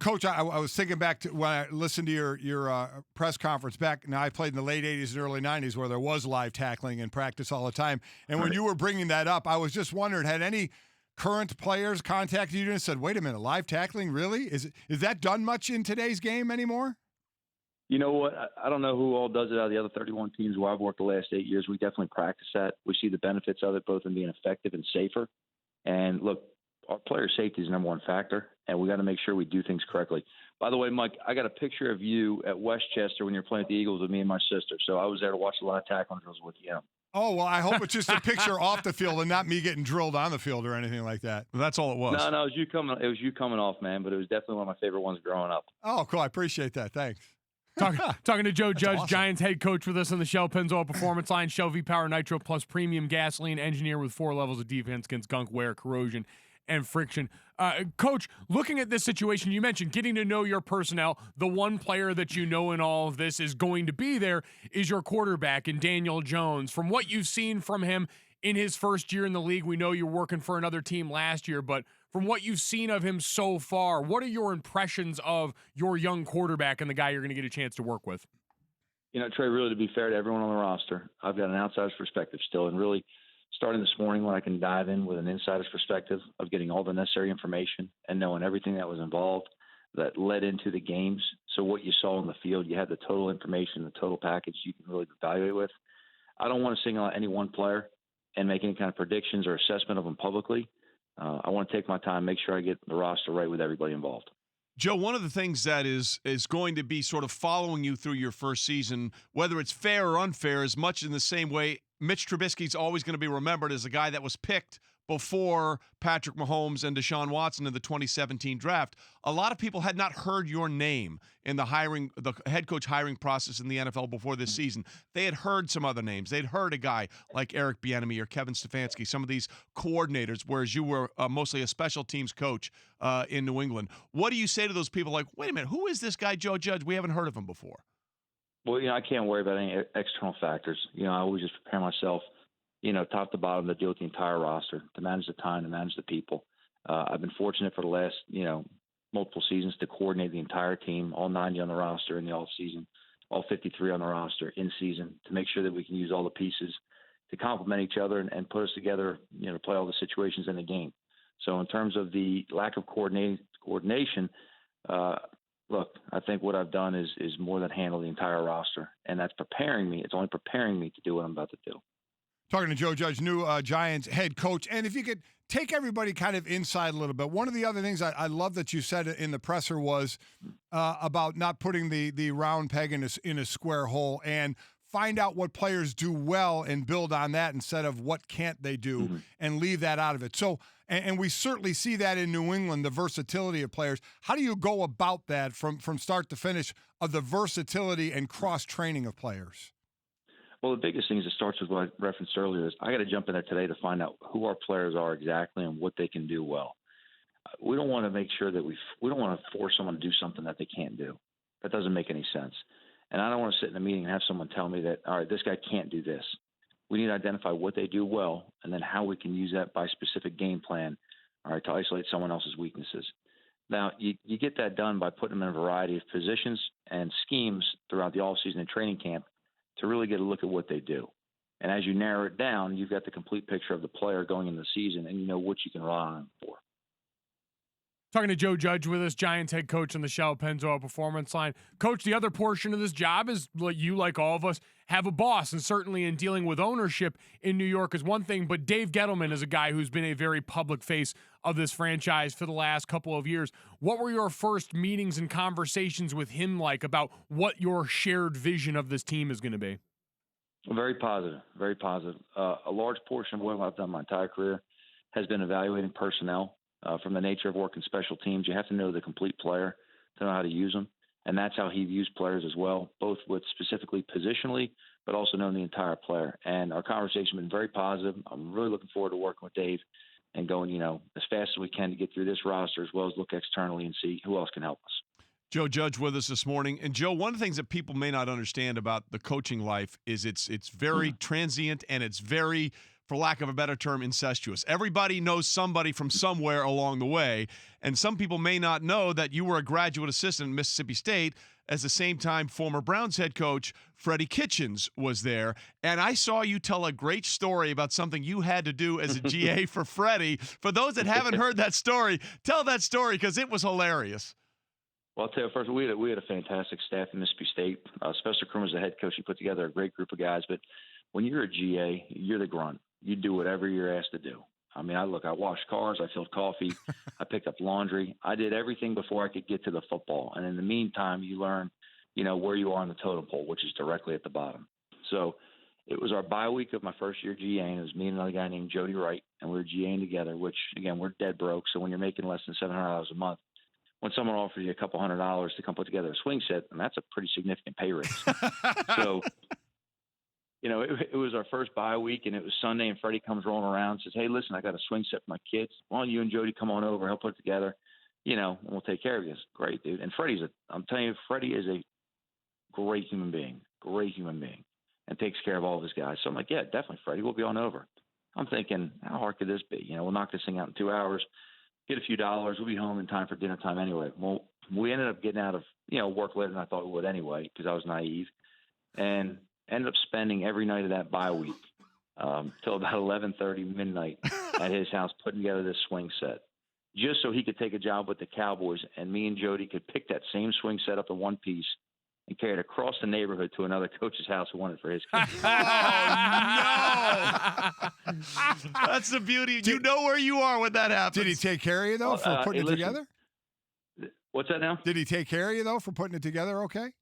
Coach, I was thinking back to when I listened to your press conference back. Now, I played in the late 80s and early 90s where there was live tackling in practice all the time. And when you were bringing that up, I was just wondering, had any current players contacted you and said, wait a minute, live tackling, really? Is that done much in today's game anymore? You know what? I don't know who all does it out of the other 31 teams where I've worked the last 8 years. We definitely practice that. We see the benefits of it, both in being effective and safer. And look, our player safety is the number one factor, and we got to make sure we do things correctly. By the way, Mike, I got a picture of you at Westchester when you're playing with the Eagles with me and my sister. So I was there to watch a lot of tackling drills with you. Oh, well, I hope it's just a picture off the field and not me getting drilled on the field or anything like that. That's all it was. No, it was you coming off, man, but it was definitely one of my favorite ones growing up. Oh, cool. I appreciate that. Thanks. Talking to Joe Judge, awesome. Giants head coach with us on the Shell Pennzoil Performance Line. Shell V-Power Nitro Plus Premium Gasoline, engineered with 4 levels of defense against gunk, wear, corrosion, and friction. Coach, looking at this situation, you mentioned getting to know your personnel. The one player that you know in all of this is going to be there is your quarterback in Daniel Jones. From what you've seen from him in his first year in the league, we know you're working for another team last year, but from what you've seen of him so far, what are your impressions of your young quarterback and the guy you're going to get a chance to work with? You know, Trey, really, to be fair to everyone on the roster, I've got an outsider's perspective still, and really starting this morning when I can dive in with an insider's perspective of getting all the necessary information and knowing everything that was involved that led into the games. So what you saw on the field, you had the total information, the total package you can really evaluate with. I don't want to single out any one player and make any kind of predictions or assessment of them publicly. I want to take my time, make sure I get the roster right with everybody involved. Joe, one of the things that is going to be sort of following you through your first season, whether it's fair or unfair, is much in the same way Mitch Trubisky's always going to be remembered as a guy that was picked before Patrick Mahomes and Deshaun Watson in the 2017 draft. A lot of people had not heard your name in the head coach hiring process in the NFL before this season. They had heard some other names. They'd heard a guy like Eric Bieniemy or Kevin Stefanski, some of these coordinators, whereas you were mostly a special teams coach in New England. What do you say to those people like, wait a minute, who is this guy, Joe Judge? We haven't heard of him before. Well, I can't worry about any external factors. I always just prepare myself, top to bottom to deal with the entire roster, to manage the time, to manage the people. I've been fortunate for the last, multiple seasons to coordinate the entire team, all 90 on the roster in the off season, all 53 on the roster in season, to make sure that we can use all the pieces to complement each other and put us together, to play all the situations in the game. So in terms of the lack of coordination, look, I think what I've done is more than handle the entire roster, and that's preparing me. It's only preparing me to do what I'm about to do. Talking to Joe Judge, new Giants head coach. And if you could take everybody kind of inside a little bit, one of the other things I love that you said in the presser was about not putting the round peg in a square hole and find out what players do well and build on that instead of what can't they do and leave that out of it. So, and we certainly see that in New England, the versatility of players. How do you go about that from start to finish of the versatility and cross-training of players? Well, the biggest thing is it starts with what I referenced earlier is I got to jump in there today to find out who our players are exactly and what they can do well. We don't want to make sure that we don't want to force someone to do something that they can't do. That doesn't make any sense. And I don't want to sit in a meeting and have someone tell me that, all right, this guy can't do this. We need to identify what they do well and then how we can use that by specific game plan, all right, to isolate someone else's weaknesses. Now, you get that done by putting them in a variety of positions and schemes throughout the offseason and training camp to really get a look at what they do. And as you narrow it down, you've got the complete picture of the player going into the season and you know what you can rely on for. Talking to Joe Judge with us, Giants head coach on the Shell Pennzoil Performance Line. Coach, the other portion of this job is, like all of us, have a boss, and certainly in dealing with ownership in New York is one thing, but Dave Gettleman is a guy who's been a very public face of this franchise for the last couple of years. What were your first meetings and conversations with him like about what your shared vision of this team is going to be? Very positive, very positive. A large portion of what I've done my entire career has been evaluating personnel. From the nature of working special teams, you have to know the complete player to know how to use them. And that's how he views players as well, both with specifically positionally, but also knowing the entire player. And our conversation has been very positive. I'm really looking forward to working with Dave and going, as fast as we can to get through this roster, as well as look externally and see who else can help us. Joe Judge with us this morning. And Joe, one of the things that people may not understand about the coaching life is it's very transient and it's very for lack of a better term, incestuous. Everybody knows somebody from somewhere along the way, and some people may not know that you were a graduate assistant at Mississippi State. At the same time, former Browns head coach Freddie Kitchens was there. And I saw you tell a great story about something you had to do as a GA for Freddie. For those that haven't heard that story, tell that story because it was hilarious. Well, I'll tell you first, we had a fantastic staff in Mississippi State. Spencer Krum was the head coach. He put together a great group of guys. But when you're a GA, you're the grunt. You do whatever you're asked to do. I mean, I washed cars, I filled coffee, I picked up laundry. I did everything before I could get to the football. And in the meantime, you learn, where you are on the totem pole, which is directly at the bottom. So it was our bye week of my first year GAing. It was me and another guy named Jody Wright, and we were GAing together, which, again, we're dead broke. So when you're making less than $700 a month, when someone offers you a couple $100 to come put together a swing set, and that's a pretty significant pay raise. So it was our first bye week, and it was Sunday, and Freddie comes rolling around and says, hey, listen, I got a swing set for my kids. Why don't you and Jody come on over, help put it together, and we'll take care of you. Great, dude. And I'm telling you, Freddie is a great human being, and takes care of all of his guys. So I'm like, yeah, definitely, Freddie, we'll be on over. I'm thinking, how hard could this be? We'll knock this thing out in 2 hours, get a few dollars, we'll be home in time for dinner time anyway. Well, we ended up getting out of, work later than I thought we would anyway, because I was naive, and ended up spending every night of that bye week till about 11:30 midnight at his house putting together this swing set, just so he could take a job with the Cowboys, and me and Jody could pick that same swing set up in one piece and carry it across the neighborhood to another coach's house who wanted it for his kids. Oh, no! That's the beauty. You know where you are when that happens. Did he take care of you, though, for putting it together? What's that now? Did he take care of you, though, for putting it together okay?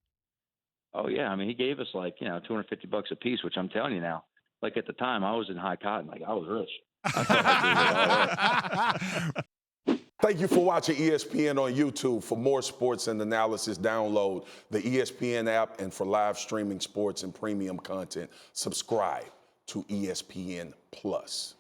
Oh, yeah. I mean, he gave us $250 a piece, which I'm telling you now, at the time, I was in high cotton. I was rich. I thought I did it all right. Thank you for watching ESPN on YouTube. For more sports and analysis, download the ESPN app, and for live streaming sports and premium content, subscribe to ESPN Plus.